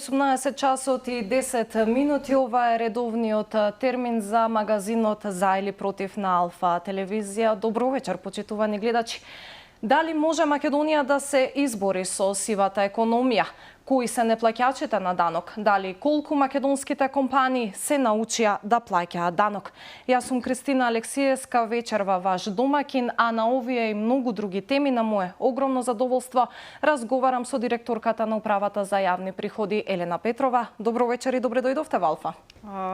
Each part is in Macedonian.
18 часот и 10 минути. Ова е редовниот термин за магазинот за или против на Алфа телевизија. Добро вечер, почитувани гледачи. Дали може Македонија да се избори со сивата економија? Кои се неплаќачите на данок? Дали колку македонските компании се научија да плаќаат данок? Јас сум Кристина Алексиевска, вечерва ваш домакин, а на овие и многу други теми на мое огромно задоволство разговарам со директорката на Управата за јавни приходи Елена Петрова. Добро вечер и добре дојдовте во Алфа.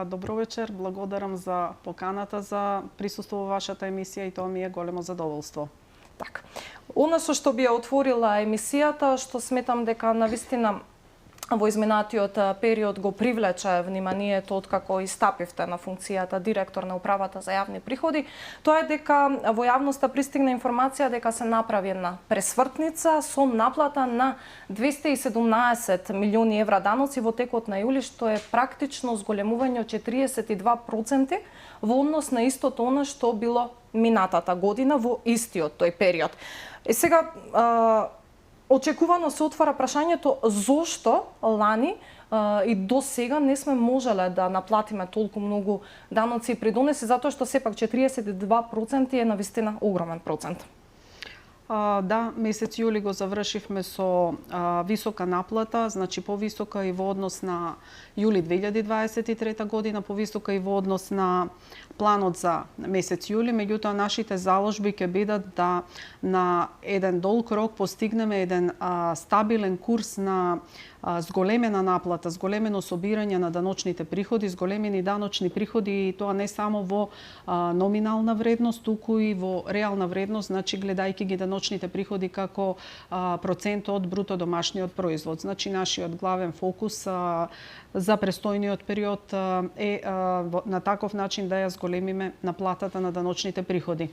Добро вечер, благодарам за поканата за присуство во вашата емисија и тоа ми е големо задоволство. Така. Она со што би ја отворила емисијата, што сметам дека навистина во изминатиот период го привлече вниманието откако истапивте на функцијата директор на Управата за јавни приходи, тоа е дека во јавноста пристигна информација дека се направи една пресвртница со наплата на 217 милиони евра даноци во текот на јули, што е практично зголемување од 42% во однос на истото она што било минатата година во истиот тој период. И сега очекувано се отвара прашањето зошто лани и до сега не сме можеле да наплатиме толку многу даноци и придонеси, затоа што сепак 42% е навистина огромен процент. Да, месец јули го завршивме со висока наплата, значи повисока и во однос на јули 2023 година, повисока и во однос на планот за месец јули, меѓутоа нашите заложби ќе бидат да на еден долг рок постигнеме еден стабилен курс на зголемена наплата, зголемено собирање на даночните приходи, зголемени даночни приходи и тоа не само во номинална вредност, туку и во реална вредност, значи гледајќи ги даночните приходи како процент од бруто домашниот производ. Значи нашиот главен фокус за престојниот период е на таков начин да ја зголемиме наплатата на даночните приходи.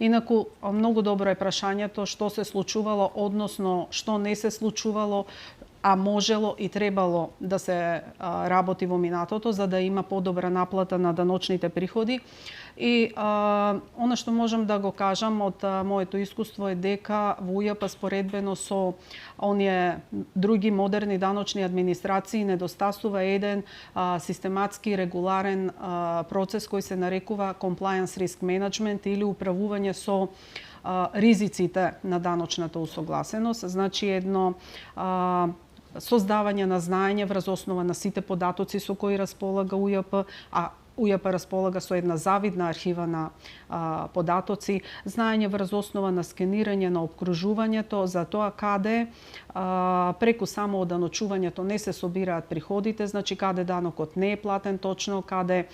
Инаку, многу добро е прашањето што се случувало, односно што не се случувало, а можело и требало да се работи во минатото за да има подобра наплата на даночните приходи. И она што можам да го кажам од моето искуство е дека во УЈП споредбено со оние други модерни даночни администрации недостасува еден систематски регуларен процес кој се нарекува compliance risk management или управување со ризиците на даночната усогласеност, значи едно создавање на знаење врз основа на сите податоци со кои располага УЈП, а УЈП располага со една завидна архива на податоци, знаење врз основа на скенирање на опкружувањето за тоа каде преку само оданочувањето не се собираат приходите, значи каде данокот не е платен точно, каде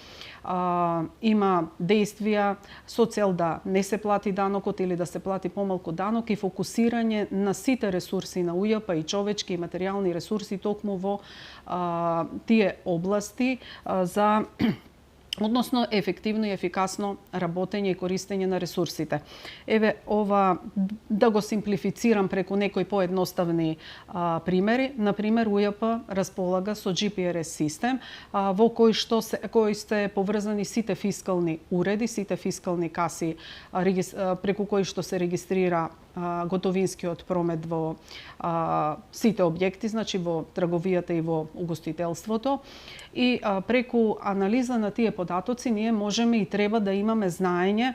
има действија со цел да не се плати данокот или да се плати помалку данок и фокусирање на сите ресурси на УЈП и човечки и материјални ресурси токму во тие области за односно ефективно и ефикасно работење и користење на ресурсите. Еве ова да го симплифицирам преку некои поедноставни примери. Например, УЈП располага со GPRS систем во кој сте поврзани сите фискални уреди, сите фискални каси преку кои што се регистрира готовинскиот промет во сите објекти, значи во трговијата и во угостителството. И преку анализа на тие податоци ние можеме и треба да имаме знаење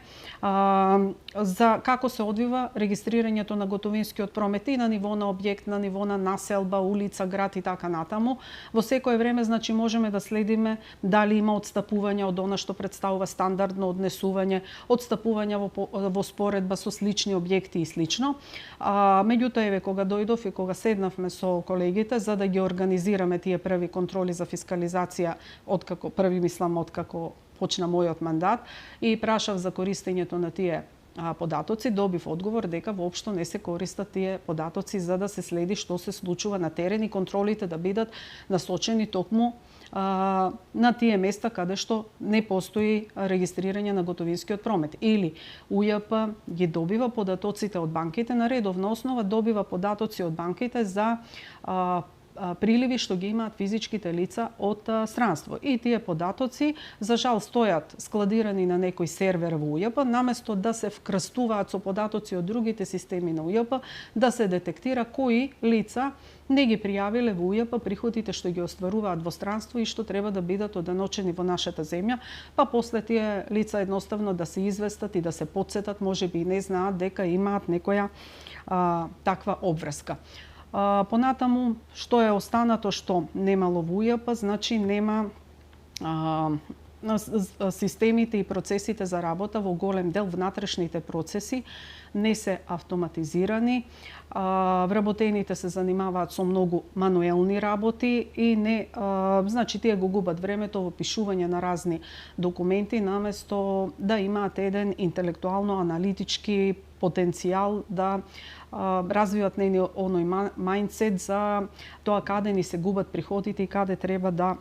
за како се одвива регистрирањето на готовинскиот промет и на ниво на објект, на ниво на населба, улица, град и така натаму. Во секое време значи можеме да следиме дали има отстапување од она што представува стандардно однесување, отстапување во споредба со слични објекти и слично. Меѓутоа, еве, кога дојдов и кога седнавме со колегите за да ги организираме тие први контроли за фискализација, откако почна мојот мандат и прашав за користењето на тие податоци, добив одговор дека воопшто не се користат тие податоци за да се следи што се случува на терен и контролите да бидат насочени токму на тие места каде што не постои регистрирање на готовинскиот промет. Или УЈП ги добива податоците од банките на редовна основа, добива податоци од банките за приливи што ги имаат физичките лица од странство. И тие податоци, за жал, стојат складирани на некој сервер во УЈП, наместо да се вкрстуваат со податоци од другите системи на УЈП, да се детектира кои лица не ги пријавиле во УЈП приходите што ги остваруваат во странство и што треба да бидат оденочени во нашата земја, па после тие лица едноставно да се известат и да се потсетат, можеби и не знаат дека имаат некоја таква обврска. Понатаму, што е останато што немало во УЈП, значи нема системите и процесите за работа во голем дел внатрешните процеси не се автоматизирани. Вработените се занимаваат со многу мануелни работи и не, значи тие го губат времето во пишување на разни документи наместо да имаат еден интелектуално аналитички потенцијал да развиват оној мајндсет за тоа каде ни се губат приходите и каде треба да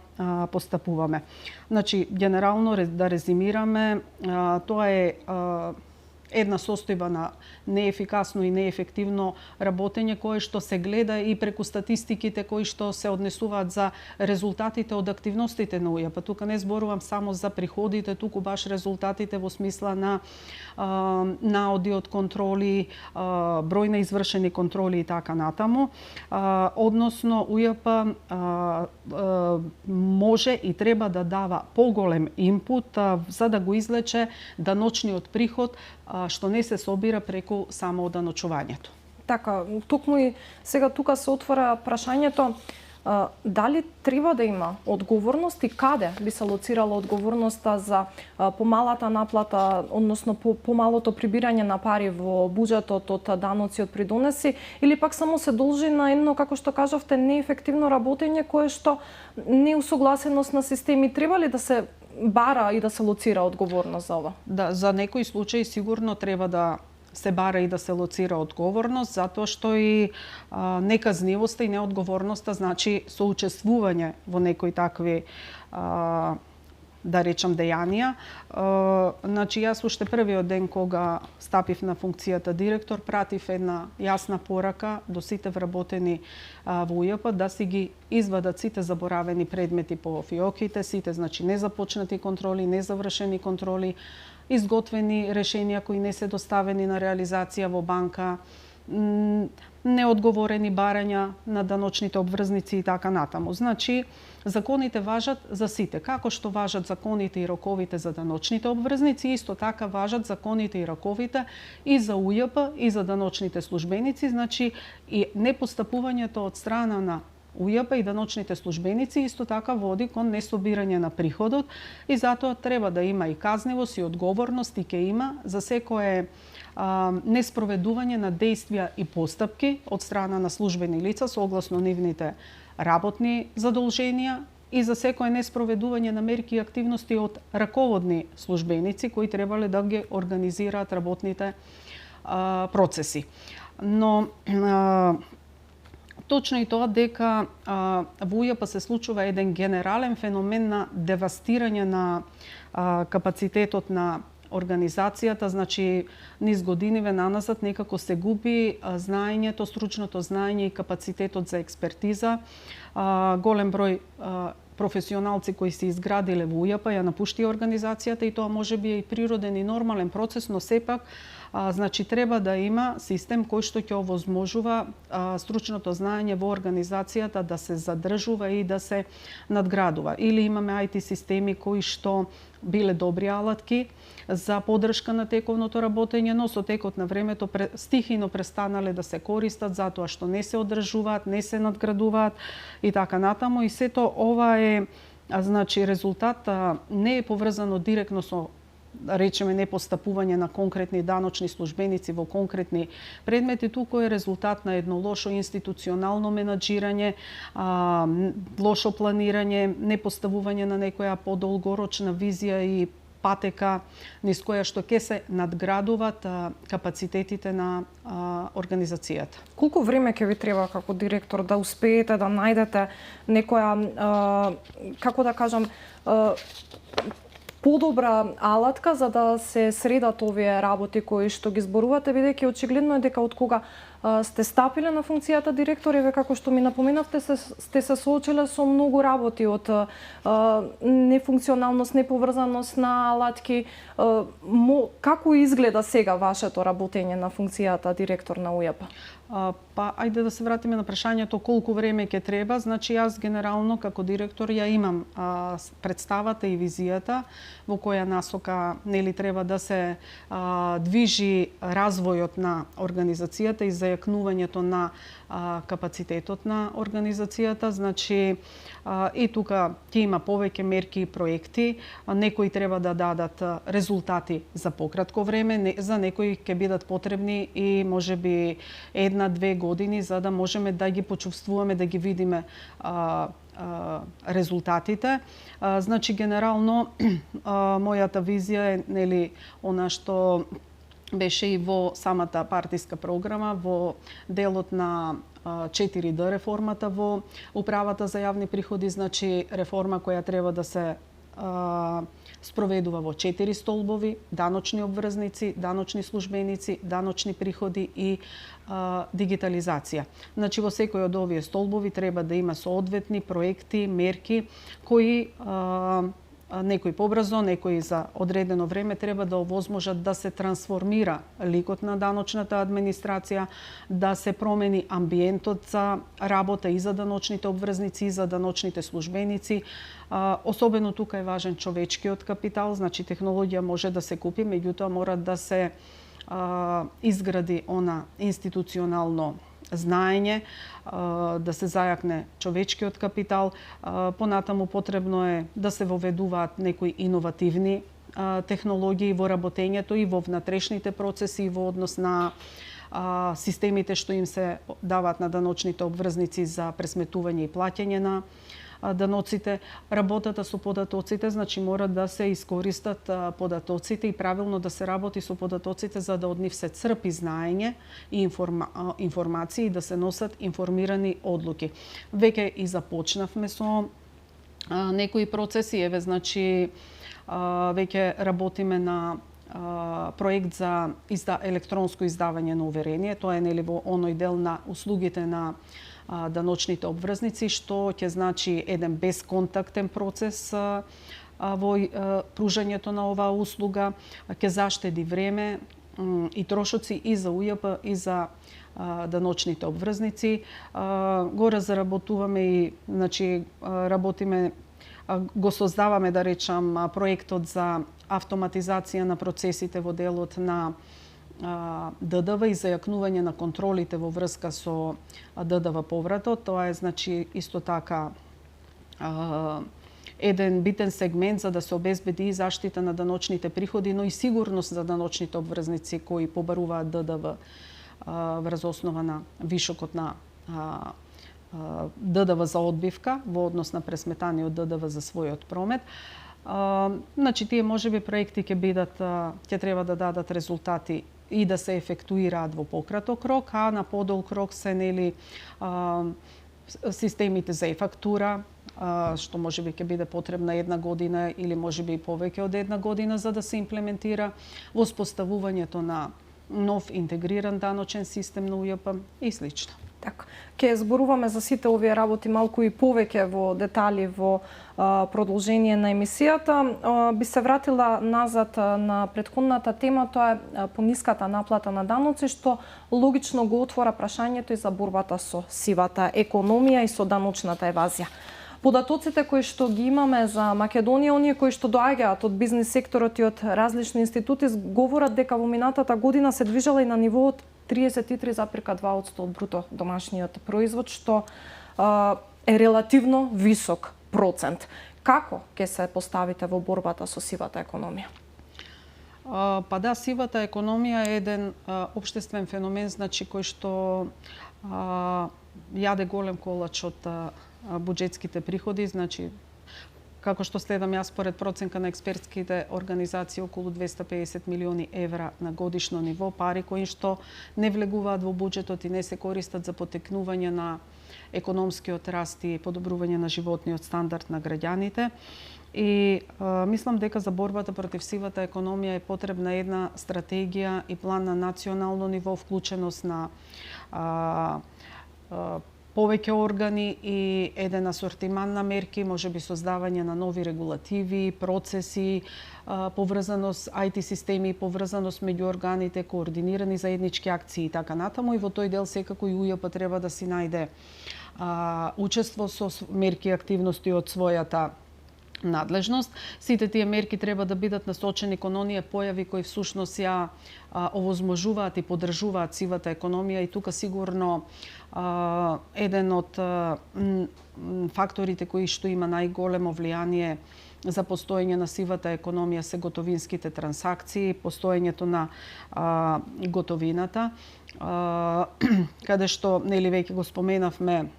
постапуваме. Значи, генерално да резимираме, тоа е една состојба на неефикасно и неефективно работење кое што се гледа и преку статистиките кои што се однесуваат за резултатите од активностите на УЈП. Тука не зборувам само за приходите, туку баш резултатите во смисла на наоди од контроли, број на извршени контроли и така натаму. Односно, УЈП може и треба да дава поголем импут за да го излече даночниот приход што не се собира преку само оданочувањето. Така, токму и сега тука се отвора прашањето дали треба да има одговорност и каде би се лоцирала одговорноста за помалата наплата, односно помалото прибирање на пари во буџетот од даноци од придонеси, или пак само се должи на едно, како што кажавте, неефективно работење кое што неусогласеност на системи. Треба ли да се бара и да се лоцира одговорност за ова? Да, за некои случаи сигурно треба да се бара и да се лоцира одговорност, затоа што и неказнивоста и неодговорноста значи соучествување во некои такви да речам дејанија. Значи, јас уште првиот ден кога стапив на функцијата директор, пратив една јасна порака до сите вработени во УЈП да си ги извадат сите заборавени предмети по фиоките, сите значи незапочнати контроли, незавршени контроли, изготвени решенија кои не се доставени на реализација во банка, неодговорени барања на даночните обврзници и така натаму. Значи, законите важат за сите. Како што важат законите и роковите за даночните обврзници, исто така важат законите и роковите и за УЈП и за даночните службеници. Значи, и непостапувањето од страна на УЈП и даночните службеници исто така води кон несобирање на приходот и затоа треба да има и казнивост и одговорност и ќе има за секое неспроведување на действија и постапки од страна на службени лица согласно нивните работни задолженија и за секое неспроведување на мерки и активности од раководни службеници кои требале да ги организираат работните процеси. Но точно и тоа дека во УЈП се случува еден генерален феномен на девастирање на капацитетот на организацијата, значи низ годиниве наназад некако се губи знаењето, стручното знаење и капацитетот за експертиза. Голем број професионалци кои се изградиле во УЈП ја напуштија организацијата и тоа можеби е и природен и нормален процес, но сепак значи треба да има систем кој што ќе овозможува стручното знаење во организацијата да се задржува и да се надградува. Или имаме IT системи кои што биле добри алатки за поддршка на тековното работење, но со текот на времето стихино престанале да се користат затоа што не се одржуваат, не се надградуваат и така натаму. И сето ова е значи резултат не е поврзано директно со речеме непостапување на конкретни даночни службеници во конкретни предмети, туку е резултат на едно лошо институционално менаџирање, лошо планирање, непоставување на некоја подолгорочна визија и патека низ која што ќе се надградуваат капацитетите на организацијата. Колку време ќе ви треба како директор да успеете да најдете некоја, како да кажам, подобра алатка за да се средат овие работи кои што ги зборувате, бидејќи очигледно е дека од кога сте стапиле на функцијата директор, еве како што ми напоменавте, сте се соочиле со многу работи од нефункционалност, неповрзаност на алатки. Како изгледа сега вашето работење на функцијата директор на УЈП? Па, ајде да се вратиме на прашањето колку време ќе треба. Значи, јас генерално како директор ја имам представата и визијата во која насока треба да се движи развојот на организацијата и зајакнувањето на капацитетот на организацијата. Значи, и тука ќе има повеќе мерки и проекти. Некои треба да дадат резултати за пократко време, за некои ќе бидат потребни и можеби 1-2 години за да можеме да ги почувствуваме, да ги видиме резултатите. Значи, генерално, мојата визија е она што беше и во самата партиска програма, во делот на 4D реформата во управата за јавни приходи, значи реформа која треба да се спроведува во 4 столбови: даночни обврзници, даночни службеници, даночни приходи и дигитализација. Значи, во секој од овие столбови треба да има соодветни проекти, мерки кои некои побрзо, некои за одредено време треба да овозможат да се трансформира ликот на даночната администрација, да се промени амбиентот за работа и за даночните обврзници и за даночните службеници. Особено тука е важен човечкиот капитал, значи технологија може да се купи, меѓутоа мора да се изгради она институционално знаење, да се зајакне човечкиот капитал. Понатаму потребно е да се воведуваат некои иновативни технологии во работењето и во внатрешните процеси и во однос на системите што им се даваат на даночните обврзници за пресметување и плаќање на даноците. Работата со податоците, значи мора да се искористат податоците и правилно да се работи со податоците за да од нив се црпи знаење и информации и да се носат информирани одлуки. Веќе и започнавме со некои процеси, еве значи веќе работиме на проект за електронско издавање на уверение. Тоа е во оној дел на услугите на даночните обврзници, што ќе значи еден безконтактен процес во пружањето на оваа услуга, ќе заштеди време и трошоци и за УЈП и за даночните обврзници. Го разработуваме и значи работиме, го создаваме, да речам, проектот за автоматизација на процесите во делот на ДДВ и зајакнување на контролите во врска со ДДВ повратот. Тоа е значи исто така еден битен сегмент за да се обезбеди и заштита на даночните приходи, но и сигурност за даночните обврзници кои побаруваат ДДВ врз основа на вишокот на ДДВ за одбивка во однос на пресметаниот ДДВ за својот промет. Значи, тие можеби проекти ќе треба да дадат резултати и да се ефектуираат во пократок рок, а на подолг рок се системите за e-фактура, што можеби ќе биде потребна 1 година или можеби и повеќе од 1 година за да се имплементира, воспоставувањето на нов интегриран даночен систем на УЈП и слично. Така, ќе зборуваме за сите овие работи малку и повеќе во детали во продолжение на емисијата. Би се вратила назад на претходната тема, тоа е пониската наплата на даноци, што логично го отвора прашањето и за борбата со сивата економија и со даночната евазија. Податоците кои што ги имаме за Македонија, оние кои што доаѓаат од бизнис секторот и од различни институти, говорат дека во минатата година се движела и на ниво од 33,2% од бруто домашниот производ, што е релативно висок процент. Како ќе се поставите во борбата со сивата економија? Па да, сивата економија е еден општествен феномен, значи кој што јаде голем колач од буџетските приходи, значи како што следам јас според проценка на експертските организации околу 250 милиони евра на годишно ниво, пари кои што не влегуваат во буџетот и не се користат за потекнување на економскиот раст и подобрување на животниот стандард на граѓаните. И мислам дека за борбата против сивата економија е потребна една стратегија и план на национално ниво, вклученост на повеќе органи и еден асортиман на мерки, можеби создавање на нови регулативи, процеси, поврзаност IT системи, поврзаност меѓу органите, координирани заеднички акции и така натаму. И во тој дел секако и УЈП треба да си најде учество со мерки и активности од својата надлежност. Сите тие мерки треба да бидат насочени кон оние појави кои всушност ја овозможуваат и поддржуваат сивата економија, и тука сигурно еден од факторите кои што има најголемо влијание за постоење на сивата економија се готовинските трансакции, постоењето на готовината, каде што нели веќе го споменавме,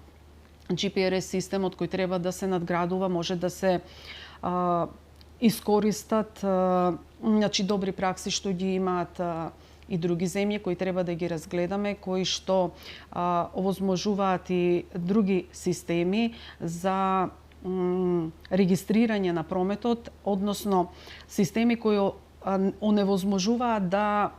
GPRS системот кој треба да се надградува, може да се искористат значи добри пракси што ги имаат и други земји кои треба да ги разгледаме, кои што овозможуваат и други системи за регистрирање на прометот, односно системи кои оневозможуваат да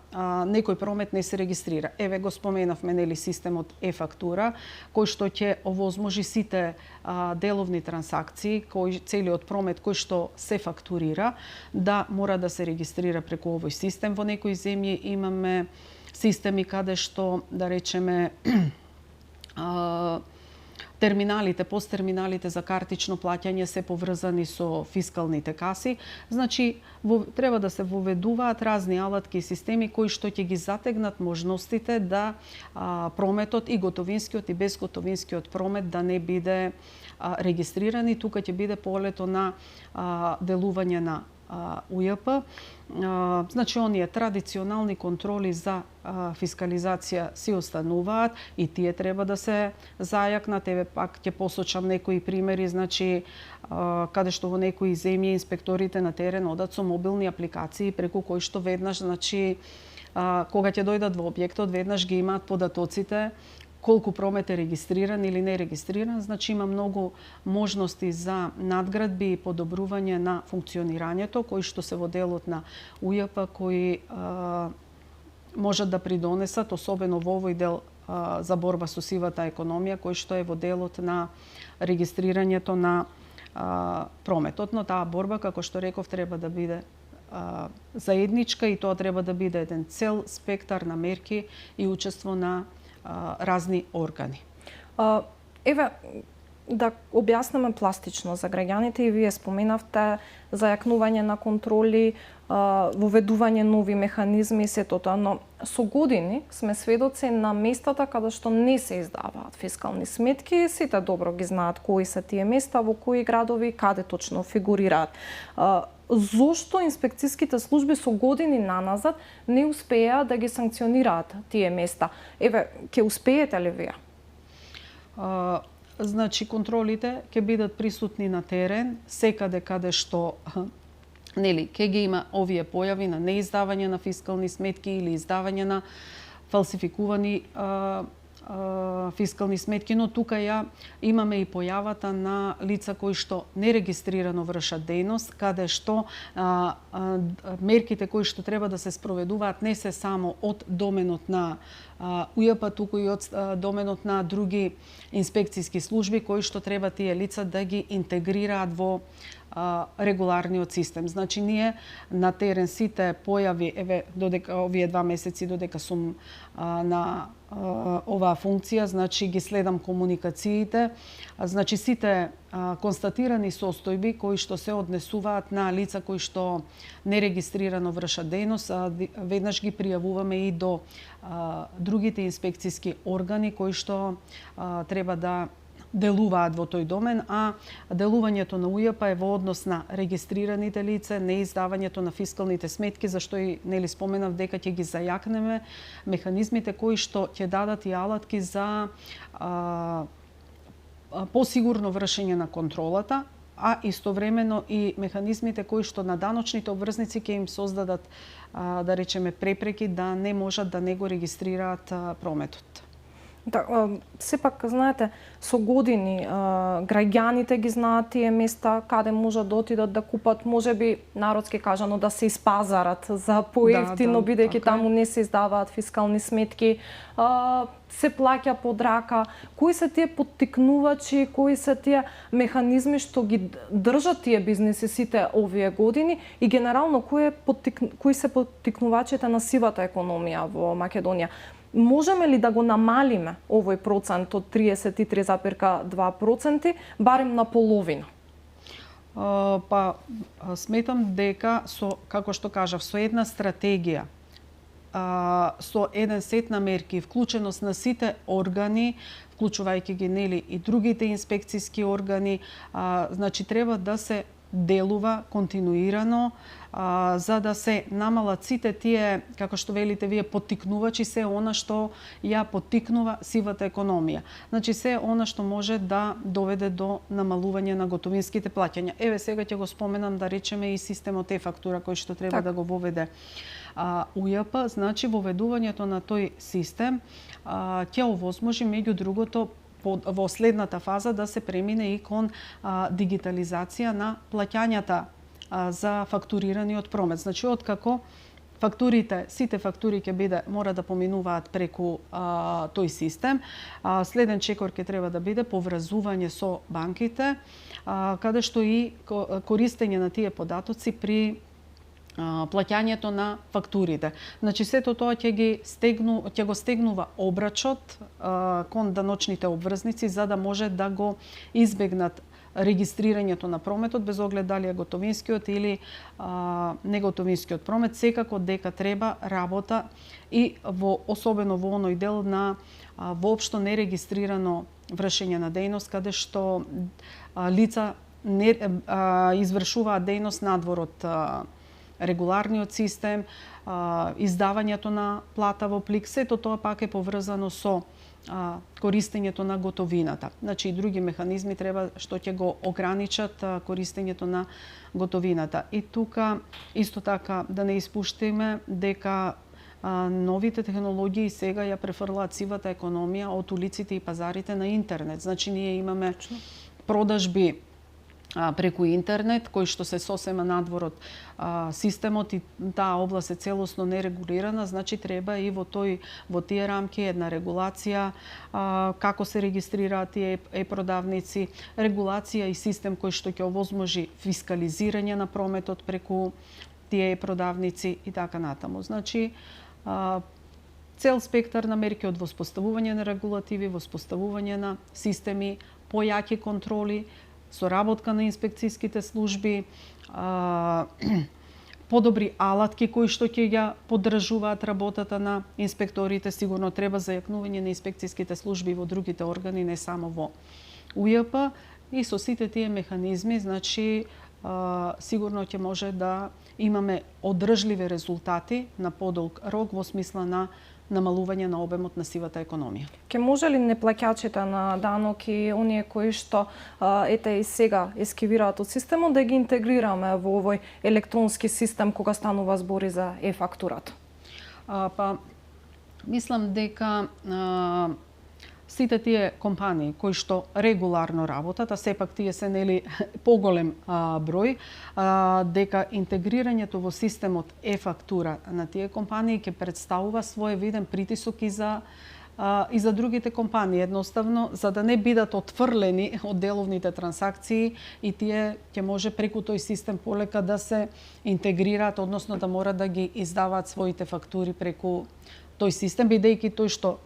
некој промет не се регистрира. Еве го споменавме нели системот e-фактура, кој што ќе овозможи сите деловни трансакции, целиот промет кој што се фактурира, да мора да се регистрира преку овој систем. Во некои земји имаме системи каде што, да речеме, терминалите, посттерминалите за картично плаќање се поврзани со фискалните каси. Значи, треба да се воведуваат разни алатки и системи кои што ќе ги затегнат можностите да прометот, и готовинскиот и безготовинскиот промет, да не биде регистриран, и тука ќе биде полето на делување на УЈП. Значи, оние традиционални контроли за фискализација си остануваат и тие треба да се зајакнат. Еве пак ќе посочам некои примери, значи каде што во некои земји инспекторите на терен одат со мобилни апликации преку кои што веднаш, значи кога ќе дојдат во објектот, веднаш ги имаат податоците колку промет е регистриран или не регистриран. Значи има многу можности за надградби и подобрување на функционирањето кои што се во делот на УЈП, кои можат да придонесат, особено во овој дел за борба со сивата економија, кој што е во делот на регистрирањето на прометот. Но таа борба, како што реков, треба да биде заедничка, и тоа треба да биде еден цел спектар на мерки и учество на разни органи. Еве, да објаснеме пластично за граѓаните, и вие споменавте зајакнување на контроли, воведување нови механизми и сето тоа, но со години сме сведоци на местата каде што не се издаваат фискални сметки. Сите добро ги знаат кои се тие места, во кои градови, каде точно фигурираат. Зошто инспекцијските служби со години наназад не успеа да ги санкционираат тие места? Еве, ќе успеете ли вие? Значи, контролите ќе бидат присутни на терен, секаде каде што нели ќе ги има овие појави на неиздавање на фискални сметки или издавање на фалсификувани фискални сметки, но тука имаме и појавата на лица кои што нерегистрирано вршат дејност, каде што мерките кои што треба да се спроведуваат не се само од доменот на УЈП, туку и од доменот на други инспекцијски служби кои што треба тие лица да ги интегрираат во регуларниот систем. Значи, ние на терен сите појави, еве, додека овие 2 месеци додека сум на оваа функција, значи ги следам комуникациите, значи сите констатирани состојби кои што се однесуваат на лица кои што нерегистрирано вршат дејност, веднаш ги пријавуваме и до другите инспекцијски органи кои што треба да делуваат во тој домен, а делувањето на УЈП е во однос на регистрираните лица, неиздавањето на фискалните сметки, зашто и нели споменав дека ќе ги зајакнеме механизмите кои што ќе дадат и алатки за посигурно вршење на контролата, а истовремено и механизмите кои што на даночните обврзници ќе им создадат, да речеме, препреки да не можат да не го регистрираат прометот. Сепак, знаете, со години граѓаните ги знаат тие места каде можат да отидат да купат, можеби народски кажано да се испазарат за поевтино, бидејќи таму не се издаваат фискални сметки, се плаќа под рака. Кои се тие поттикнувачи, кои се тие механизми што ги држат тие бизниси сите овие години и генерално кои се поттикнувачите на сивата економија во Македонија? Можеме ли да го намалиме овој процент од 33,2%, барем на половина? Сметам дека како што кажав, со една стратегија, со еден сет на мерки, вклученост на сите органи, вклучувајќи ги и другите инспекцијски органи, значи треба да се делува континуирано, за да се намалат сите тие, како што велите вие, поттикнувачи, се она што ја поттикнува сивата економија. Значи се она што може да доведе до намалување на готовинските плаќања. Еве сега ќе го споменам, да речеме, и системот е-фактура кој што треба да го воведе УЈП. Значи воведувањето на тој систем ќе овозможи меѓу другото во следната фаза да се премине и кон дигитализација на плаќањата за фактурираниот промет. Значи, откако сите фактури ќе мора да поминуваат преку тој систем, следен чекор ќе треба да биде поврзување со банките, каде што и користење на тие податоци при плаќањето на фактурите. Значи сето тоа ќе го стегнува обрачот кон даночните обврзници за да може да го избегнат регистрирањето на прометот без оглед дали е готовинскиот или неготовинскиот промет. Секако дека треба работа и особено во оној дел на воопшто нерегистрирано вршење на дејност, каде што лица не извршуваат дејност надвор од регуларниот систем, издавањето на плата во плик, сето тоа пак е поврзано со користењето на готовината. Значи и други механизми треба што ќе го ограничат користењето на готовината. И тука исто така да не испуштиме дека новите технологии сега ја префрлаат сивата економија од улиците и пазарите на интернет. Значи ние имаме продажби преку интернет, кој што се сосема надвор од системот и таа област е целосно нерегулирана, значи треба и во тие рамки една регулација, како се регистрираат тие продавници, регулација и систем кој што ќе овозможи фискализирање на прометот преку тие продавници и така натаму. Значи цел спектар на мерки од воспоставување на регулативи, воспоставување на системи, појаки контроли, соработка на инспекцијските служби, подобри алатки кои што ќе ја поддржуваат работата на инспекторите, сигурно треба зајакнување на инспекцијските служби во другите органи, не само во УЈП, и со сите тие механизми, значи сигурно ќе може да имаме одржливи резултати на подолг рок во смисла на намалување на обемот на сивата економија. Ке може ли неплаќачите на данок и оние кои што и сега ескивираат од системот да ги интегрираме во овој електронски систем кога станува збори за е-фактурата? Мислам дека сите тие компании кои што регуларно работат, а сепак тие се поголем број, дека интегрирањето во системот е-фактура на тие компании ќе представува своевиден притисок и за другите компании, едноставно за да не бидат отфрлени од деловните трансакции и тие ќе може преку тој систем полека да се интегрираат, односно да мора да ги издаваат своите фактури преку тој систем, бидејќи тој што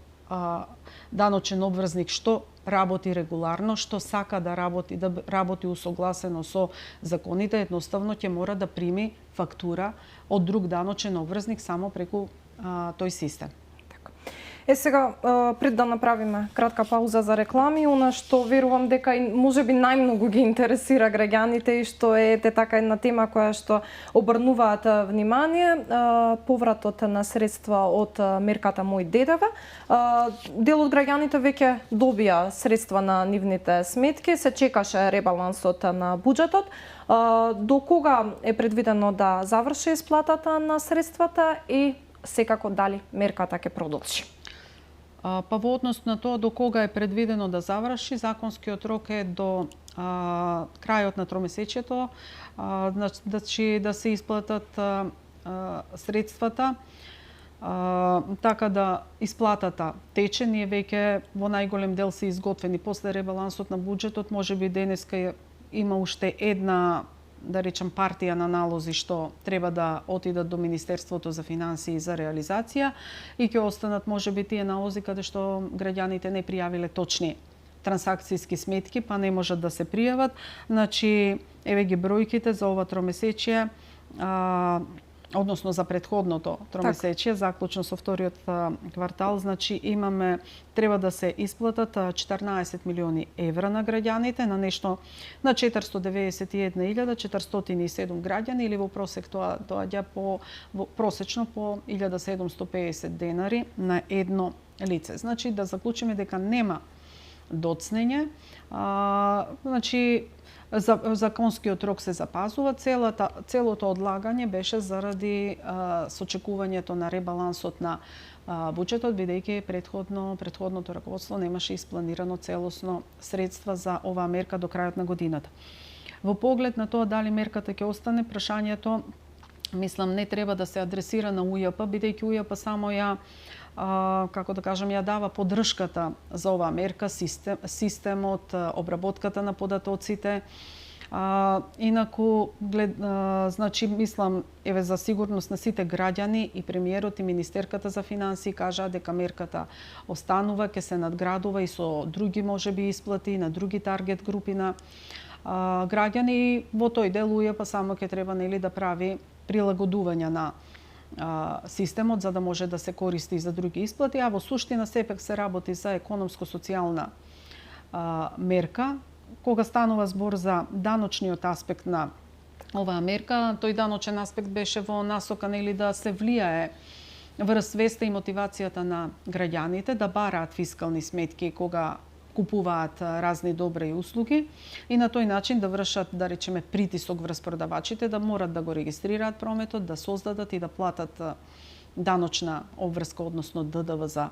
даночен обврзник што работи регуларно, што сака да работи усогласено со законите, едноставно ќе мора да прими фактура од друг даночен обврзник само преку тој систем. Сега, пред да направиме кратка пауза за реклами, она што верувам дека можеби најмногу ги интересира граѓаните и што е така една тема која што обрнуваат внимание, повратот на средства од мерката Мој ДДВ. Дел од граѓаните веќе добија средства на нивните сметки, се чекаше ребалансот на буџетот. До кога е предвидено да заврши исплатата на средствата и секако дали мерката ќе продолжи? Па во однос на тоа до кога е предвидено да заврши, законскиот рок е до крајот на тромесечието, значи да се исплатат средствата, така да исплатата тече. Ние веќе во најголем дел се изготвени после ребалансот на буџетот. Можеби денеска има уште една, да речем, партија на налози што треба да отидат до Министерството за финансии за реализација и ќе останат можеби тие налози каде што граѓаните не пријавиле точни трансакцијски сметки, па не можат да се пријават. Значи, еве ги бројките за ова тромесечие, односно за претходното тромесечие, заклучно со вториот квартал, значи имаме, треба да се исплатат 14 милиони евра на граѓаните, на нешто на 491.407 граѓани, или во просек тоа доаѓа просечно по 1750 денари на едно лице. Значи, да заклучиме дека нема доцнење, значи законскиот рок се запазува. Целото одлагање беше заради сочекувањето на ребалансот на буџетот, бидејќи претходното раководство немаше испланирано целосно средства за оваа мерка до крајот на годината. Во поглед на тоа дали мерката ќе остане, прашањето мислам не треба да се адресира на УЈП, бидејќи УЈП само ја како да кажем, ја дава поддршката за оваа мерка, системот, обработката на податоците. Инаку, значи, мислам, еве за сигурност на сите граѓани, и премиерот и министерката за финансии кажаа дека мерката останува, ќе се надградува и со други можеби исплати на други таргет групи на граѓани. Во тој дел УЈП само ќе треба да прави прилагодување на системот за да може да се користи за други исплати, а во суштина сепак се работи за економско-социјална мерка. Кога станува збор за даночниот аспект на оваа мерка, тој даночен аспект беше во насока да се влијае врз свеста и мотивацијата на граѓаните да бараат фискални сметки кога купуваат разни добри и услуги и на тој начин да вршат, да речеме, притисок врз продавачите да морат да го регистрираат прометот, да создадат и да платат даночна обврска, односно ДДВ за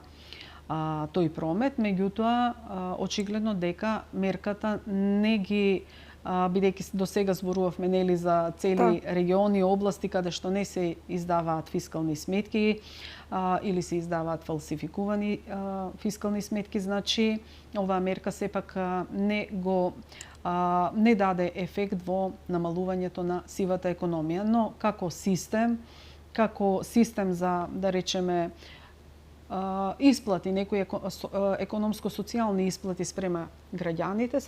тој промет. Меѓутоа, очигледно дека мерката не ги, бидејќи до сега зборувавме нели за цели региони и области каде што не се издаваат фискални сметки или се издаваат фалсификувани фискални сметки, значи оваа мерка сепак не даде ефект во намалувањето на сивата економија, но како систем за, да речеме, исплати, некои економско-социјални исплати спрема граѓаните,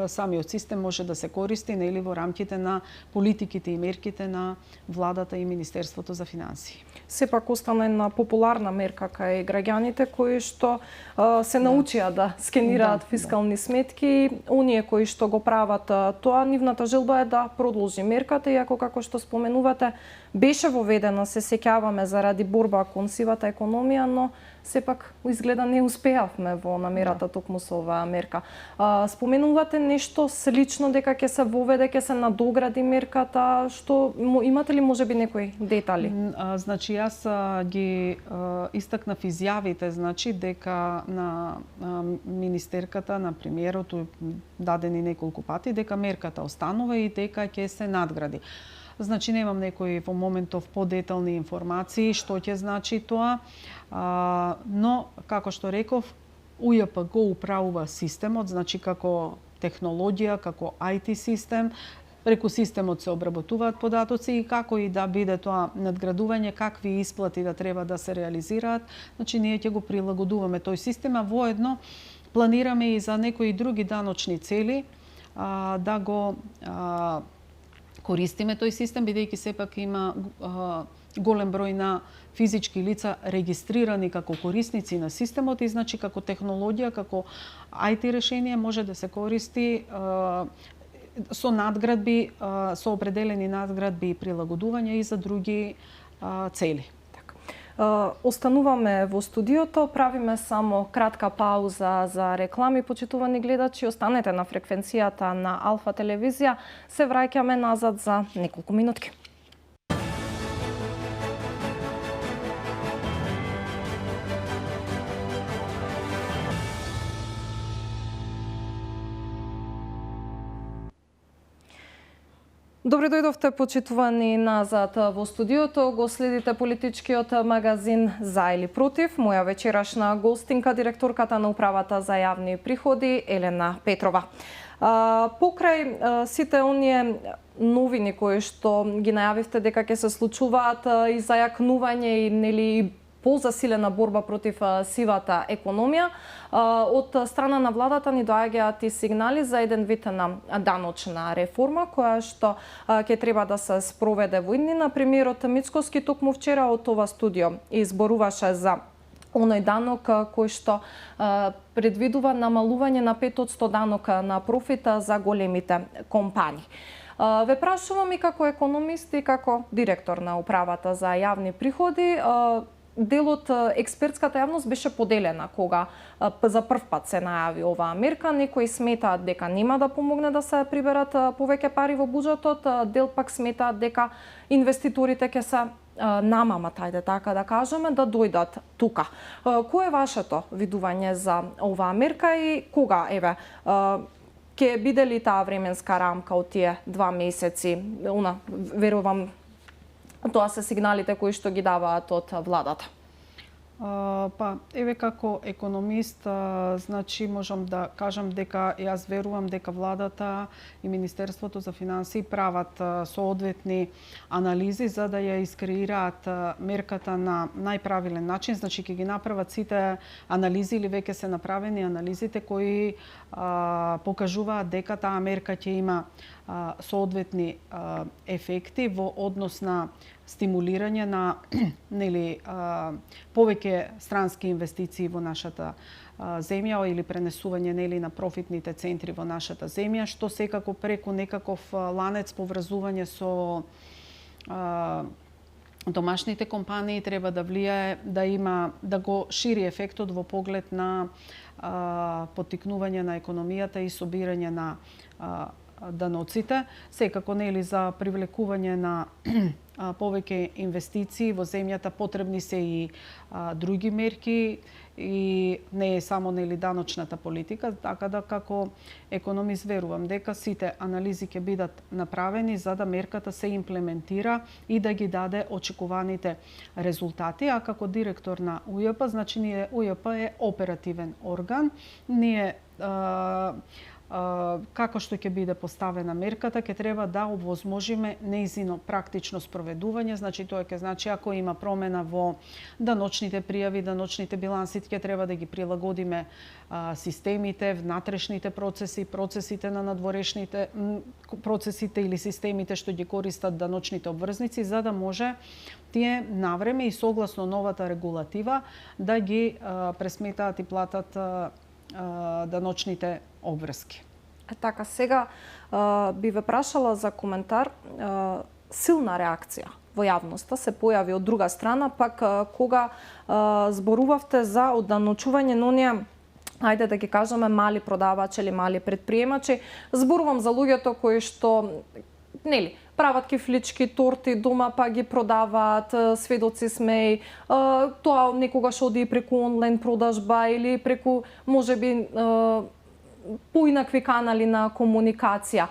самиот систем може да се користи нели во рамките на политиките и мерките на владата и Министерството за финансии. Сепак остана една популарна мерка кај граѓаните кои што се научија да скенираат фискални сметки. Оние кои што го прават тоа, нивната желба е да продолжи мерката, иако како што споменувате беше воведена, се сеќаваме, заради борба кон сивата економија, но сепак изгледа не успеавме во намерата токму со оваа мерка. Споменувате нешто слично дека ќе се воведе, ќе се надогради мерката, што имате ли можеби некои детали? Значи јас ги истакнав изјавите, значи дека на министерката, на премиерот дадени неколку пати дека мерката останува и дека ќе се надгради. Значи немам некои во моментов подетални информации што ќе значи тоа, но како што реков, УЈП го управува системот, значи како технологија, како IT систем, преку системот се обработуваат податоци и како и да биде тоа надградување, какви исплати да треба да се реализираат, значи ние ќе го прилагодуваме тој систем, а воедно планираме и за некои други даночни цели да го користиме тој систем, бидејќи сепак има голем број на физички лица регистрирани како корисници на системот и значи како технологија, како IT решение може да се користи со надградби, со определени надградби и прилагодувања и за други цели. Остануваме во студиото, правиме само кратка пауза за реклами. Почитувани гледачи, останете на фреквенцијата на Алфа телевизија. Се враќаме назад за неколку минутки. Добре дојдовте, почитувани, назад во студиото. Го следите политичкиот магазин За или против. Моја вечерашна гостинка, директорката на Управата за јавни приходи, Елена Петрова. Покрај сите оние новини кои што ги најавивте дека ќе се случуваат и зајакнување и нели позасилена борба против сивата економија, од страна на владата ни доаѓаат и сигнали за еден вид на даночна реформа која што ќе треба да се спроведе во иднина. Премиерот Мицкоски токму вчера од ова студио изборуваше за оној данок кој што предвидува намалување на 5% данок на профита за големите компании. Ве прашувам и како економист и како директор на Управата за јавни приходи, делот експертската јавност беше поделена кога за прв пат се најави оваа мерка. Некои сметаат дека нема да помогне да се приберат повеќе пари во буџетот, дел пак сметаат дека инвеститорите ќе се намамат, ајде така да кажеме, да дојдат тука. Кој е вашето видување за оваа мерка и кога, ќе биде ли таа временска рамка од тие 2 месеци? Верувам, тоа се сигналите кои што ги даваат од владата. Како економист, значи можам да кажам дека јас верувам дека владата и Министерството за финансии прават соодветни анализи за да ја искреираат мерката на најправилен начин. Значи ќе ги направат сите анализи или веќе се направени анализите кои покажуваат дека таа мерка ќе има соодветни ефекти во однос на стимулирање на повеќе странски инвестиции во нашата земја или пренесување на профитните центри во нашата земја, што секако преку некаков ланец поврзување со домашните компании треба да влијае, да го шири ефектот во поглед на поттикнување на економијата и собирање на даноците, секако за привлекување на повеќе инвестиции во земјата потребни се и други мерки и не е само даночната политика, така да како економист верувам дека сите анализи ќе бидат направени за да мерката се имплементира и да ги даде очекуваните резултати. А како директор на УЈП, значи УЈП е оперативен орган, како што ќе биде поставена мерката, ќе треба да овозможиме нејзино практично спроведување. Значи тоа ќе значи ако има промена во даночните пријави, даночните биланси, ќе треба да ги прилагодиме системите, внатрешните процеси, процесите на надворешните процесите или системите што ги користат даночните обврзници, за да може тие навреме и согласно новата регулатива да ги пресметаат и платат даночните обврски. Така, сега би ве прашала за коментар. Силна реакција во јавноста се појави од друга страна, пак кога зборувавте за одданочување на оние, ајде да ги кажеме, мали продавачи или мали предприемачи. Зборувам за луѓето кои што прават кифлички торти дома, па ги продаваат, сведоци сме и тоа некогаш оди преку онлайн продажба или преку можеби поинакви канали на комуникација.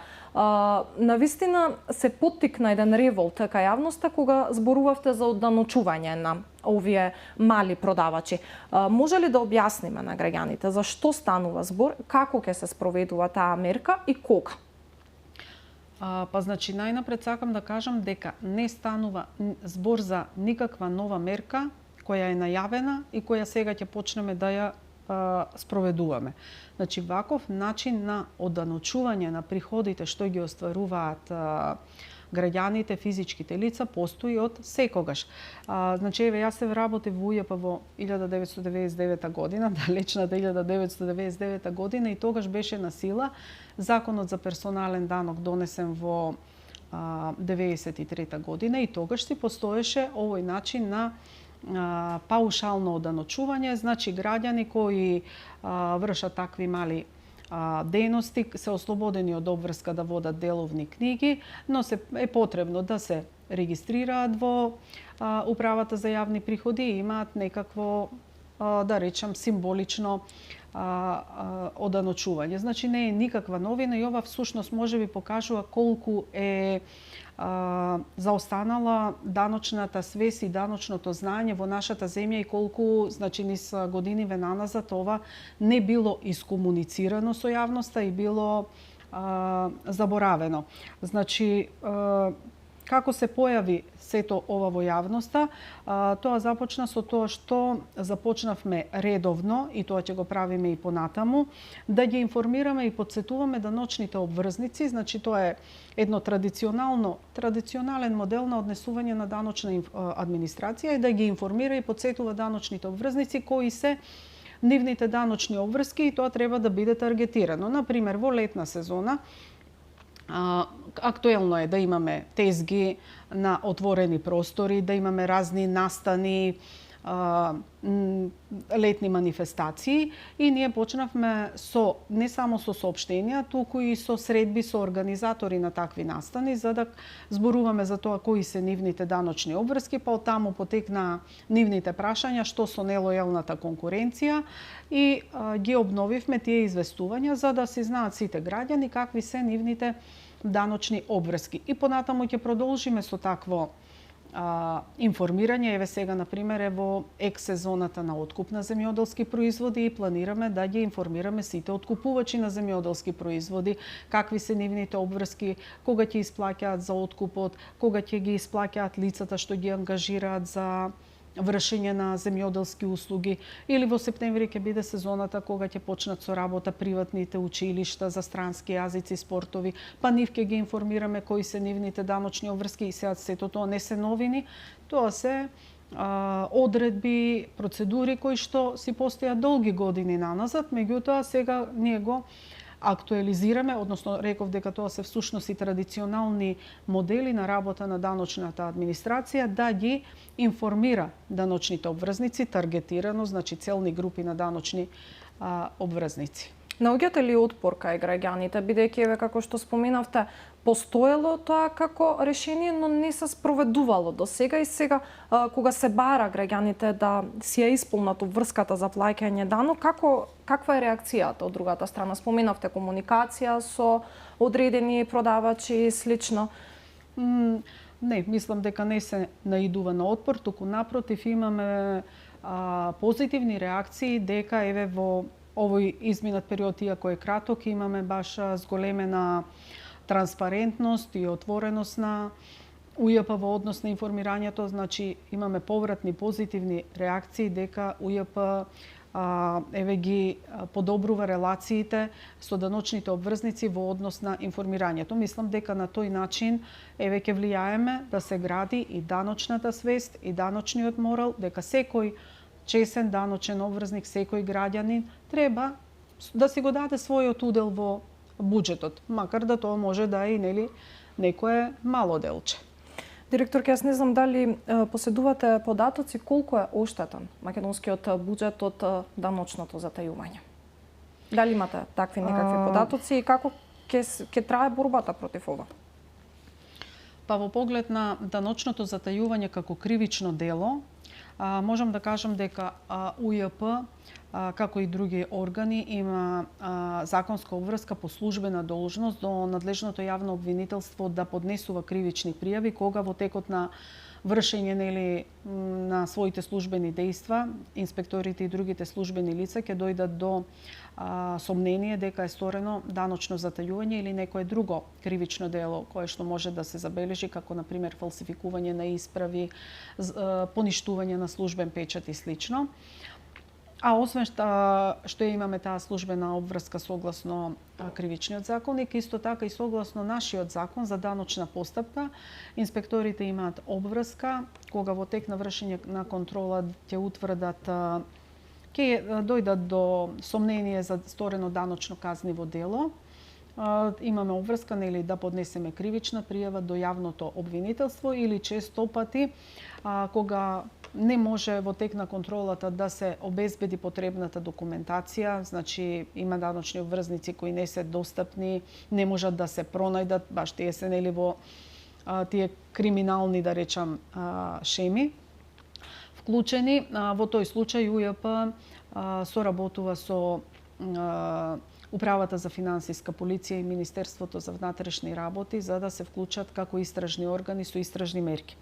Навистина се поттикна еден револт кај јавноста кога зборувавте за одданочување на овие мали продавачи. Може ли да објасниме на граѓаните за што станува збор, како ќе се спроведува таа мерка и кога? Значи, најнапред сакам да кажам дека не станува збор за никаква нова мерка која е најавена и која сега ќе почнеме да ја спроведуваме. Значи, ваков начин на одданочување на приходите што ги остваруваат граѓаните, физичките лица, постои од секогаш. Значи, јас се вработив во УЈП во 1999 година, далечната 1999 година, и тогаш беше на сила Законот за персонален данок донесен во 1993 година и тогаш си постоеше овој начин на паушално одданочување, значи граѓани кои вршат такви мали дејности се ослободени од обврска да водат деловни книги, но е потребно да се регистрираат во Управата за јавни приходи и имаат некакво, да речем, символично оданочување. Значи не е никаква новина и ова всушност може би покажува колку е заостанала даночната свест и даночното знаење во нашата земја и колку, значи, низ годиниве наназад ова не било искомуницирано со јавноста и било заборавено. Значи, како се појави сето ова во јавноста, тоа започна со тоа што започнавме редовно, и тоа ќе го правиме и понатаму, да ги информираме и подсетуваме да ночните обврзници, значи тоа е едно традиционален модел на однесување на даночна администрација, и да ги информира и подсетува даночните обврзници кои се нивните даночни обврски, и тоа треба да биде таргетирано. Например, во летна сезона актуелно е да имаме тезги на отворени простори, да имаме разни настани, летни манифестации, и ние почнавме не само со соопштенија, туку и со средби со организатори на такви настани, за да зборуваме за тоа кои се нивните даночни обврски, па оттаму потекна нивните прашања што со нелојалната конкуренција, и ги обновивме тие известувања за да се знаат сите граѓани какви се нивните даночни обврски. И понатаму ќе продолжиме со такво информирање. Еве сега, например, е во ексезоната на откуп на земјоделски производи и планираме да ги информираме сите откупувачи на земјоделски производи какви се нивните обврски, кога ќе исплаќаат за откупот, кога ќе ги исплаќаат лицата што ги ангажираат за вршење на земјоделски услуги, или во септември ќе биде сезоната кога ќе почнат со работа приватните училишта за странски јазици, спортови, па нив ќе ги информираме кои се нивните даночни обврски. И сега сето тоа не се новини, тоа се одредби, процедури кои што си постојат долги години наназад, меѓутоа сега ние го актуализираме, односно реков дека тоа се всушност и традиционални модели на работа на даночната администрација, да ги информира даночните обврзници таргетирано, значи целни групи на даночни обврзници. Наоѓате ли отпор кај граѓаните, бидејќи еве како што споменавте, постоело тоа како решение, но не се спроведувало до сега, и сега кога се бара граѓаните да си ја исполнат обврската за плаќање данок, каква е реакцијата од другата страна? Споменавте комуникација со одредени продавачи и слично. Не, мислам дека не се наидува на отпор, туку напротив имаме позитивни реакции дека еве во овој изминат период, иако е краток, имаме баш зголемена транспарентност и отвореност на УЈП во однос на информирањето, значи имаме повратни позитивни реакции дека УЈП еве ги подобрува релациите со даночните обврзници во однос на информирањето. Мислам дека на тој начин еве ќе влијаеме да се гради и даночната свест и даночниот морал, дека секој чесен даночен обврзник, секој граѓанин треба да си го даде својот удел во буџетот, макар да тоа може да е и некое мало делче. Директорке, јас не знам дали поседувате податоци колку е оштетен македонскиот буџет од даночното затајување. Дали имате такви некакви податоци и како ќе трае борбата против ова? Па во поглед на даночното затајување како кривично дело, можам да кажам дека УЈП, како и други органи, има законска обврска по службена должност до надлежното јавно обвинителство да поднесува кривични пријави кога во текот на вршење на своите службени дејства, инспекторите и другите службени лица ќе дојдат до сомнение дека е сторено даночно затајување или некое друго кривично дело кое што може да се забележи, како на пример фалсификување на исправи, поништување на службен печат и слично. А освен што имаме таа службена обврска согласно кривичниот законник, исто така и согласно нашиот закон за даночна постапка, инспекторите имаат обврска кога во тек на вршење на контрола ќе утврдат, ќе дојдат до сомнение за сторено даночно казниво дело. Имаме обврска да поднесеме кривична пријава до јавното обвинителство, или често пати кога не може во тек на контролата да се обезбеди потребната документација, значи има даночни обврзници кои не се достапни, не можат да се пронајдат, баш тие се во тие криминални, да речам, шеми вклучени. Во тој случај УЈП соработува со Управата за финансиска полиција и Министерството за внатрешни работи за да се вклучат како истражни органи со истражни мерки.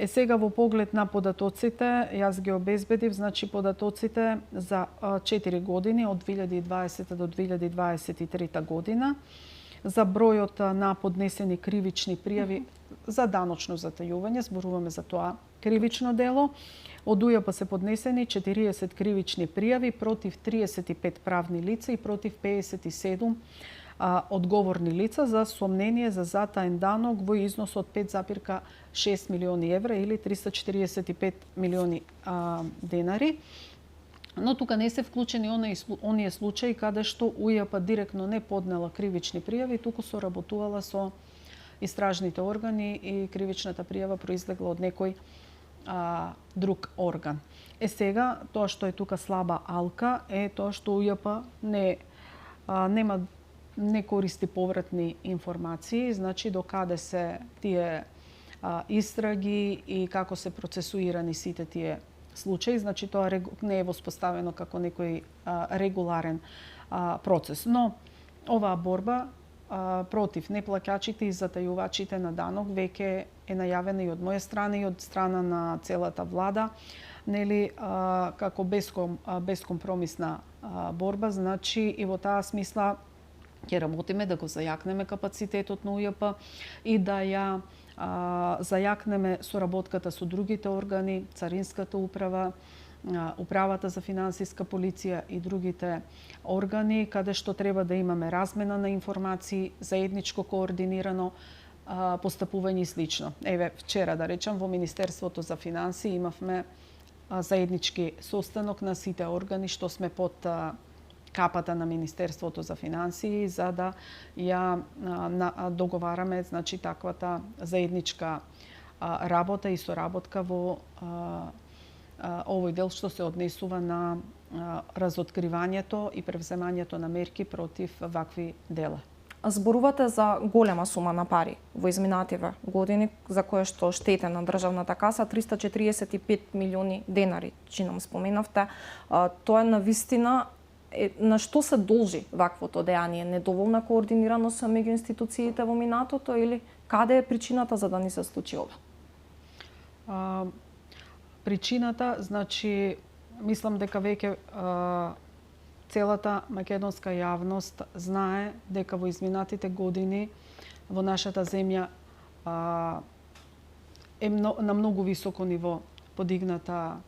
Сега во поглед на податоците, јас ги обезбедив, значи податоците за 4 години од 2020 до 2023 година за бројот на поднесени кривични пријави за даночно затајување, зборуваме за тоа кривично дело. Од УЈП се поднесени 40 кривични пријави против 35 правни лица и против 57 одговорни лица за сомнение за затаен данок во износ од 5,6 милиони евра или 345 милиони денари. Но тука не се вклучени оние случаи каде што УЈП директно не поднела кривични пријави, туку соработувала со истражните органи и кривичната пријава произлегла од некој друг орган. Сега, тоа што е тука слаба алка е тоа што УЈП не користи повратни информации, значи до каде се тие истраги и како се процесуирани сите тие случаи, значи тоа не е воспоставено како некој регуларен процес. Но оваа борба против неплаќачите и затајувачите на данок веќе е најавена и од моја страна и од страна на целата влада, нели како бескомпромисна борба, значи и во таа смисла ќе работиме да го зајакнеме капацитетот на УЈП и да ја зајакнеме соработката со другите органи, Царинската управа, Управата за финансиска полиција и другите органи, каде што треба да имаме размена на информации, заедничко координирано постапување и слично. Еве, вчера, да речем, во Министерството за финансии имавме заеднички состанок на сите органи што сме под капата на Министерството за финансии за да ја договараме, значи, таквата заедничка работа и соработка во овој дел што се однесува на разоткривањето и превземањето на мерки против вакви дела. Зборувате за голема сума на пари во изминативе години за кое што штете на државната каса 345 милиони денари, чином споменавте. Тоа е навистина на што се должи ваквото дејание? Недоволна координираност меѓу институциите во минатото или каде е причината за да ни се случи ова? Причината, значи, мислам дека веќе целата македонска јавност знае дека во изминатите години во нашата земја е на многу високо ниво подигната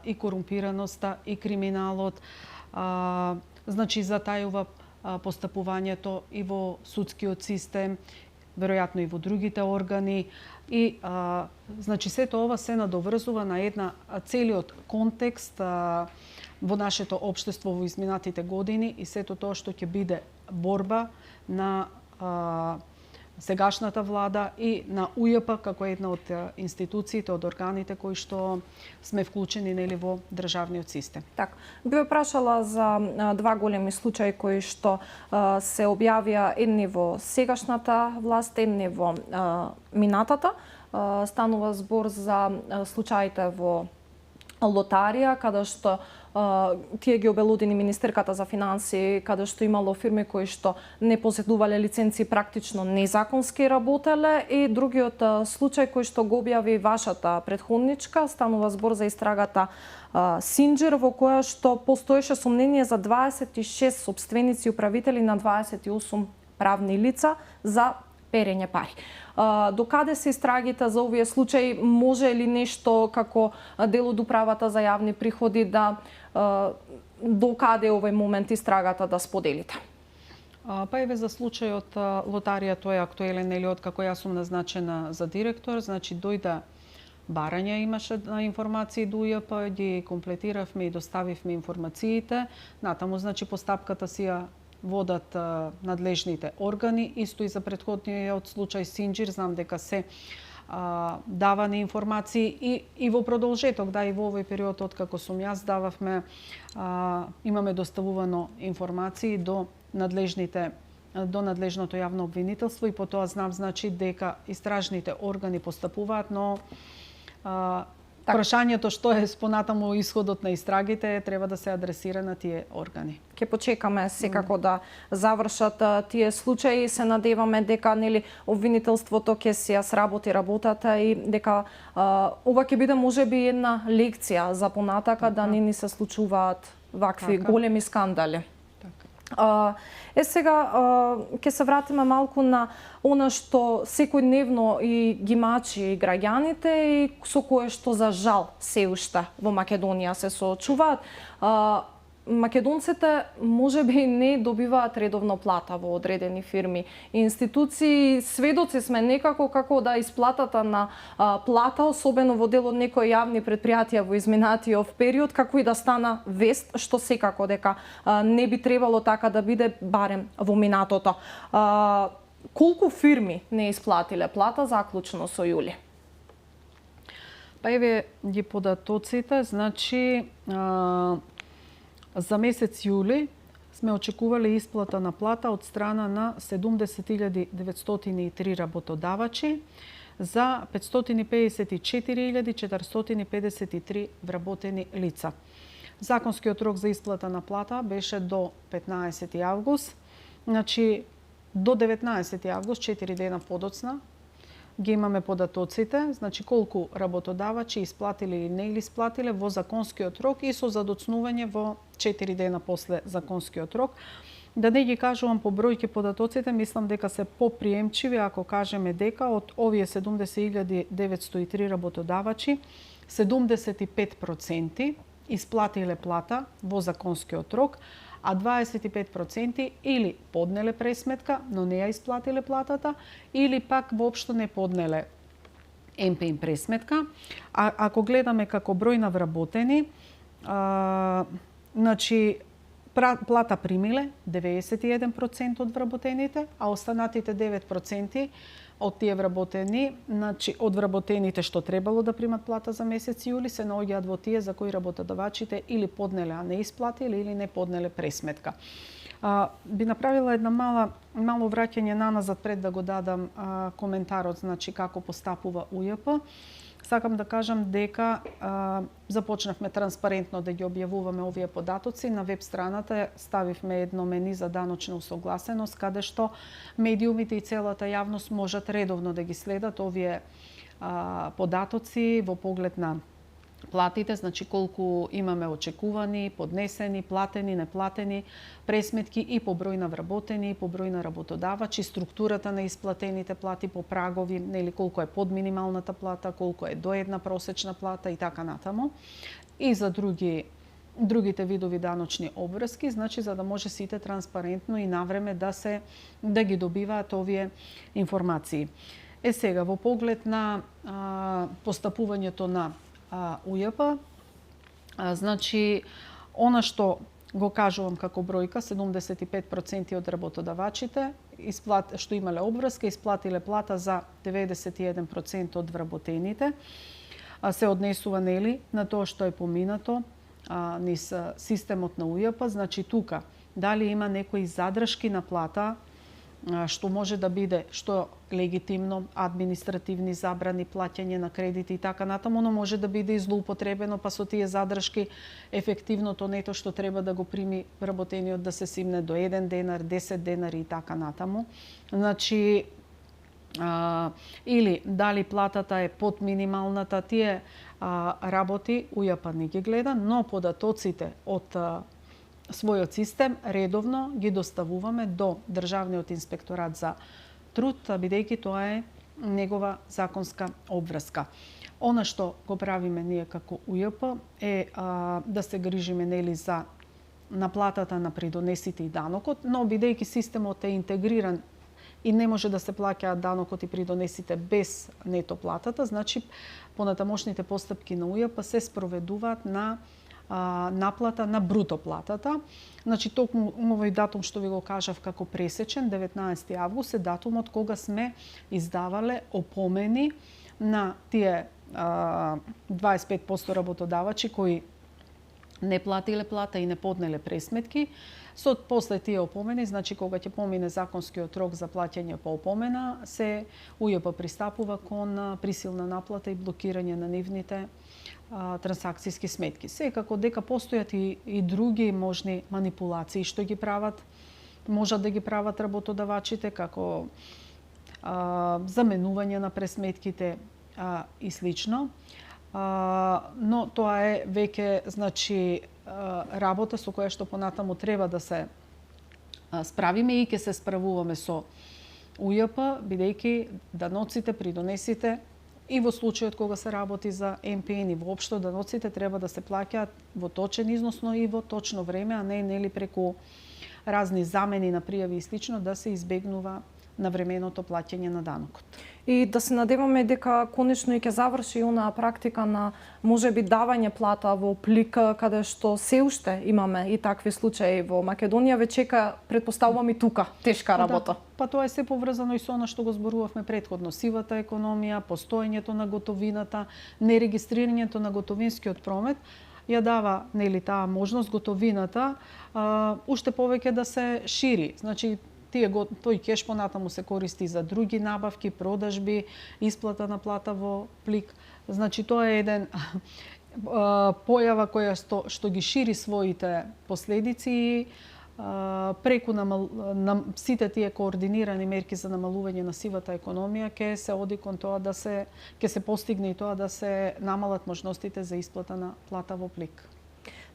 и корумпираноста и криминалот, значи затајува постапувањето и во судскиот систем, веројатно и во другите органи и значи сето ова се надоврзува на целиот контекст во нашето општество во изминатите години и сето тоа што ќе биде борба на сегашната влада и на УЈП како една од институциите, од органите кои што сме вклучени нели во државниот систем. Така, би прашала за два големи случаи кои што се објавија едни во сегашната власт, едни во минатата. Станува збор за случаите во лотарија, каде што тие ги обелудени Министерката за финансии, каде што имало фирми кои што не поседувале лиценци, практично незаконски работеле, и другиот случај кој што го објави вашата претходничка, станува збор за истрагата Синџир, во која што постоеше сомнение за 26 сопственици и управители на 28 правни лица за перење пари. До каде се истрагите за овие случаи? Може ли нешто како дел од управата за јавни приходи да до каде овој момент истрагата да споделите? Па еве за случајот лотарија, тој е актуелен, нели, откако јас сум назначена за директор, значи дојде барање имаше на информации до УЈП, ги комплетиравме и доставивме информациите. Натаму, значи, постапката си ја водат надлежните органи. Исто и за претходниот случај Синџир, знам дека се давани информации и во продолжеток, да, и во овој период откако сум јас дававме, имаме доставувано информации до надлежното јавно обвинителство и потоа знам, значи, дека истражните органи постапуваат, но Прашањето што е понатаму исходот на истрагите треба да се адресира на тие органи. Ќе почекаме секако да завршат тие случаи. Се надеваме дека нели обвинителството ќе си ја сработи работата и дека ова ќе биде можеби една лекција за понатака да не ни се случуваат вакви големи скандали. Сега ќе се вратиме малку на она што секојдневно и ги мачи граѓаните и со кое што за жал се уште во Македонија се соочуваат. Македонците можеби не добиваат редовно плата во одредени фирми и институции. Сведоци сме некако како да исплатата на плата, особено во дел од некои јавни предпријатија во изминатиот период, како и да стана вест, што секако дека не би требало така да биде барем во минатото. Колку фирми не исплатиле плата заклучно со јули? Па еве ги податоците, значи за месец јули сме очекувале исплата на плата од страна на 70.903 работодавачи за 554.453 вработени лица. Законскиот рок за исплата на плата беше до 15 август, значи до 19 август, 4 дена подоцна, ги имаме податоците, значи колку работодавачи исплатиле или не исплатиле во законскиот рок и со задоцнување во 4 дена после законскиот рок. Да не ги кажувам по бројки податоците, мислам дека се поприемчиви ако кажеме дека од овие 70.903 работодавачи, 75% исплатиле плата во законскиот рок, а 25% или поднеле пресметка, но не ја исплатиле платата, или пак воопшто не поднеле МПИ пресметка. А ако гледаме како број на вработени, значи плата примиле 91% од вработените, а останатите 9% од тие вработени, значи од вработените што требало да примат плата за месец јули, се наоѓаат во тие за кои работодавачите или поднеле, а не исплатиле, или не поднеле пресметка. Би направила една мало враќање наназад пред да го дадам коментарот, значи како постапува УЈП. Сакам да кажам дека започнавме транспарентно да ги објавуваме овие податоци. На веб страната ставивме едно мени за даночна усогласеност, каде што медиумите и целата јавност можат редовно да ги следат овие податоци во поглед на платите, значи колку имаме очекувани, поднесени, платени, неплатени пресметки и по број на вработени, и по број на работодавачи, структурата на исплатените плати по прагови, нели колку е под минималната плата, колку е до една просечна плата и така натаму. И за другите видови даночни обврски, значи за да може сите транспарентно и навреме да ги добиваат овие информации. Сега во поглед на постапувањето на УЈП, значи она што го кажувам како бројка, 75% од работодавачите што имале обврска исплатиле плата за 91% од вработените. Се однесува нели на тоа што е поминато низ системот на УЈП, значи тука дали има некои задршки на плата што може да биде што легитимно, административни забрани, плаќање на кредити и така натаму, но може да биде и злоупотребено, па со тие задршки ефективното нето што треба да го прими вработениот да се симне до 1 денар, 10 денари и така натаму. Значи или дали платата е под минималната, тие работи УЈП не ги гледа, но податоците од својот систем редовно ги доставуваме до Државниот инспекторат за труд, бидејќи тоа е негова законска обврска. Она што го правиме ние како УЈП е да се грижиме нели за наплатата на придонесите и данокот, но бидејќи системот е интегриран и не може да се плаќаат данокот и придонесите без нето платата, значи понатамошните постапки на УЈП се спроведуваат на наплата на бруто платата. Значи токму овој датум што ви го кажав како пресечен, 19 август е датумот кога сме издавале опомени на тие 25% работодавачи кои не платиле плата и не поднеле пресметки. Со после тие опомени, значи кога ќе помине законскиот рок за плаќање по опомена, се УЈП пристапува кон присилна наплата и блокирање на нивните трансакцијски сметки. Секако дека постојат и други можни манипулации што ги прават, можат да ги прават работодавачите, како заменување на пресметките и слично. Но тоа е веќе работа со која што понатаму треба да се справиме и ќе се справуваме со УЈП, бидејќи даноците, придонесите и во случајот кога се работи за МПН и воопшто даноците треба да се плаќаат во точен износ, но и во точно време, а не преку разни замени на пријави и слично да се избегнува навременото плаќање на данокот. И да се надеваме дека конечно и ќе заврши онаа практика на можеби давање плата во плик, каде што се уште имаме и такви случаи во Македонија, веќе чека, претпоставувам и тука, тешка работа. Па тоа е се поврзано и со она што го зборувавме претходно, сивата економија, постоењето на готовината, нерегистрирањето на готовинскиот промет, ја дава таа можност готовината уште повеќе да се шири. Значи, тој кеш понатаму се користи за други набавки, продажби, исплата на плата во плик. Значи, тоа е еден појава која што ги шири своите последици преку сите тие координирани мерки за намалување на сивата економија ќе се оди кон тоа ќе се постигне и тоа да се намалат можностите за исплата на плата во плик.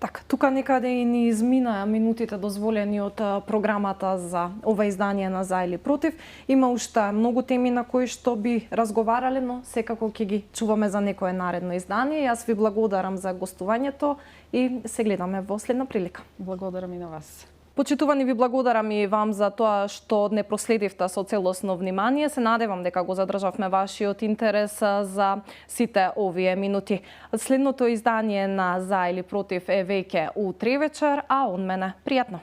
Така, тука некаде и ни изминаа минутите дозволени од програмата за ова издание на За или против. Има уште многу теми на кои што би разговарале, но секако ќе ги чуваме за некое наредно издание. Јас ви благодарам за гостувањето и се гледаме во следна прилика. Благодарам и на вас. Почитувани, ви благодарам и вам за тоа што не проследивте со целосно внимание. Се надевам дека го задржавме вашиот интерес за сите овие минути. Следното издание на За или против е веќе утре вечер, а од мене пријатно.